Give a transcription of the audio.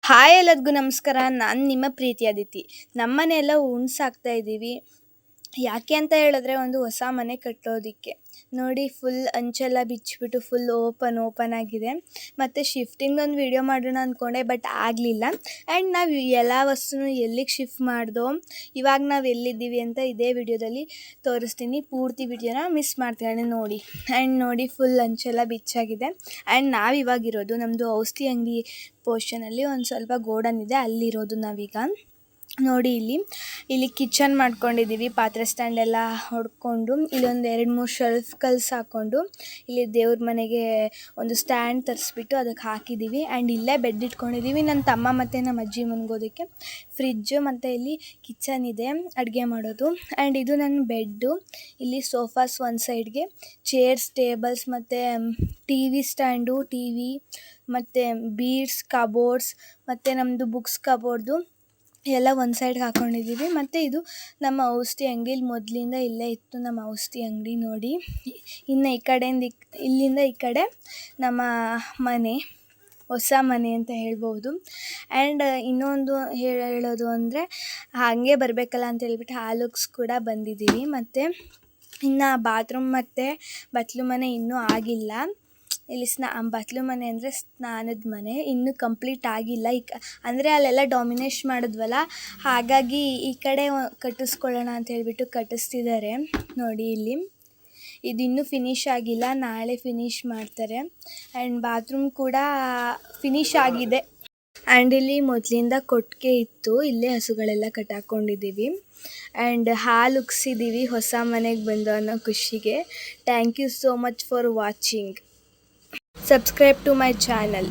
Hi ಎಲ್ಲರಿಗೂ ನಮಸ್ಕಾರ. ನಾನು ನಿಮ್ಮ ಪ್ರೀತಿ ಅದಿತಿ. ನಮ್ಮನೆಯೆಲ್ಲ ಹುಣ್ಸಾಕ್ತಾ ಇದ್ದೀವಿ. ಯಾಕೆ ಅಂತ ಹೇಳಿದ್ರೆ ಒಂದು ಹೊಸ ಮನೆ ಕಟ್ಟೋದಕ್ಕೆ. ನೋಡಿ ಫುಲ್ ಅಂಚೆಲ್ಲ ಬಿಚ್ಚಿಬಿಟ್ಟು ಫುಲ್ ಓಪನ್ ಆಗಿದೆ. ಮತ್ತು ಶಿಫ್ಟಿಂಗ್ ವಿಡಿಯೋ ಮಾಡೋಣ ಅಂದ್ಕೊಂಡೆ, ಬಟ್ ಆಗಲಿಲ್ಲ. ಆ್ಯಂಡ್ ನಾವು ಎಲ್ಲ ವಸ್ತುನೂ ಎಲ್ಲಿಗೆ ಶಿಫ್ಟ್ ಮಾಡ್ದೋ, ಇವಾಗ ನಾವು ಎಲ್ಲಿದ್ದೀವಿ ಅಂತ ಇದೇ ವಿಡಿಯೋದಲ್ಲಿ ತೋರಿಸ್ತೀನಿ. ಪೂರ್ತಿ ವಿಡಿಯೋನ ಮಿಸ್ ಮಾಡ್ತೀನಿ ನೋಡಿ. ಆ್ಯಂಡ್ ನೋಡಿ ಫುಲ್ ಅಂಚೆಲ್ಲ ಬಿಚ್ಚಾಗಿದೆ. ಆ್ಯಂಡ್ ನಾವಿವಾಗಿರೋದು ನಮ್ಮದು ಔಷಧಿ ಅಂಗಡಿ ಪೋರ್ಷನಲ್ಲಿ ಒಂದು ಸ್ವಲ್ಪ ಗೋಡನ್ ಇದೆ, ಅಲ್ಲಿರೋದು ನಾವೀಗ. ನೋಡಿ ಇಲ್ಲಿ ಕಿಚನ್ ಮಾಡ್ಕೊಂಡಿದ್ದೀವಿ. ಪಾತ್ರೆ ಸ್ಟ್ಯಾಂಡ್ ಎಲ್ಲ ಹೊಡ್ಕೊಂಡು ಇಲ್ಲೊಂದು 2-3 ಶೆಲ್ಫ್ ಕಲ್ಸ್ ಹಾಕ್ಕೊಂಡು ಇಲ್ಲಿ ದೇವ್ರ ಮನೆಗೆ ಒಂದು ಸ್ಟ್ಯಾಂಡ್ ತರಿಸ್ಬಿಟ್ಟು ಅದಕ್ಕೆ ಹಾಕಿದ್ದೀವಿ. ಆ್ಯಂಡ್ ಇಲ್ಲೇ ಬೆಡ್ ಇಟ್ಕೊಂಡಿದ್ದೀವಿ. ನನ್ನ ತಮ್ಮ ಮತ್ತು ನಮ್ಮ ಅಜ್ಜಿ ಮನ್ಗೋದಕ್ಕೆ ಫ್ರಿಜ್ಜು ಮತ್ತು ಇಲ್ಲಿ ಕಿಚನ್ ಇದೆ ಅಡುಗೆ ಮಾಡೋದು. ಆ್ಯಂಡ್ ಇದು ನನ್ನ ಬೆಡ್ಡು. ಇಲ್ಲಿ ಸೋಫಾಸ್ ಒಂದು ಸೈಡ್ಗೆ, ಚೇರ್ಸ್, ಟೇಬಲ್ಸ್ ಮತ್ತು T V stand, T V ಮತ್ತು ಬೀಡ್ಸ್, ಕಬೋರ್ಡ್ಸ್ ಮತ್ತು ನಮ್ಮದು ಬುಕ್ಸ್ ಕಬೋರ್ಡ್ದು ಎಲ್ಲ ಒಂದು ಸೈಡ್ಗೆ ಹಾಕ್ಕೊಂಡಿದ್ದೀವಿ. ಮತ್ತು ಇದು ನಮ್ಮ ಔಷಧಿ ಅಂಗಡಿ. ಇಲ್ಲಿ ಮೊದಲಿಂದ ಇಲ್ಲೇ ಇತ್ತು ನಮ್ಮ ಔಷಧಿ ಅಂಗಡಿ. ನೋಡಿ ಇನ್ನು ಇಲ್ಲಿಂದ ಈ ಕಡೆ ನಮ್ಮ ಮನೆ, ಹೊಸ ಮನೆ ಅಂತ ಹೇಳ್ಬೋದು. ಆ್ಯಂಡ್ ಇನ್ನೊಂದು ಹೇಳೋದು ಅಂದರೆ ಹಾಗೆ ಬರಬೇಕಲ್ಲ ಅಂತ ಹೇಳ್ಬಿಟ್ಟು ಹಾಲುಕ್ಸ್ ಕೂಡ ಬಂದಿದ್ದೀವಿ. ಮತ್ತು ಇನ್ನು ಬಾತ್ರೂಮ್ ಮತ್ತು ಬಚ್ಚಲು ಮನೆ ಇನ್ನೂ ಆಗಿಲ್ಲ. ಇಲ್ಲಿ ಬಚ್ಚಲು ಮನೆ ಅಂದರೆ ಸ್ನಾನದ ಮನೆ ಇನ್ನೂ ಕಂಪ್ಲೀಟ್ ಆಗಿಲ್ಲ. ಅಂದರೆ ಅಲ್ಲೆಲ್ಲ ಡಾಮಿನೇಟ್ ಮಾಡಿದ್ವಲ್ಲ, ಹಾಗಾಗಿ ಈ ಕಡೆ ಕಟ್ಟಿಸ್ಕೊಳ್ಳೋಣ ಅಂತ ಹೇಳ್ಬಿಟ್ಟು ಕಟ್ಟಿಸ್ತಿದ್ದಾರೆ. ನೋಡಿ ಇದು ಇನ್ನೂ ಫಿನಿಷ್ ಆಗಿಲ್ಲ, ನಾಳೆ ಫಿನಿಷ್ ಮಾಡ್ತಾರೆ. ಆ್ಯಂಡ್ ಬಾತ್ರೂಮ್ ಕೂಡ ಫಿನಿಷ್ ಆಗಿದೆ. ಆ್ಯಂಡ್ ಇಲ್ಲಿ ಮೊದಲಿಂದ ಕೊಟ್ಟಿಗೆ ಇತ್ತು, ಇಲ್ಲೇ ಹಸುಗಳೆಲ್ಲ ಕಟ್ಟಾಕೊಂಡಿದ್ದೀವಿ. ಆ್ಯಂಡ್ ಹಾಲು ಉಗ್ಸಿದ್ದೀವಿ ಹೊಸ ಮನೆಗೆ ಬಂದು ಅನ್ನೋ ಖುಷಿಗೆ. Thank you so much for watching. Subscribe to my channel.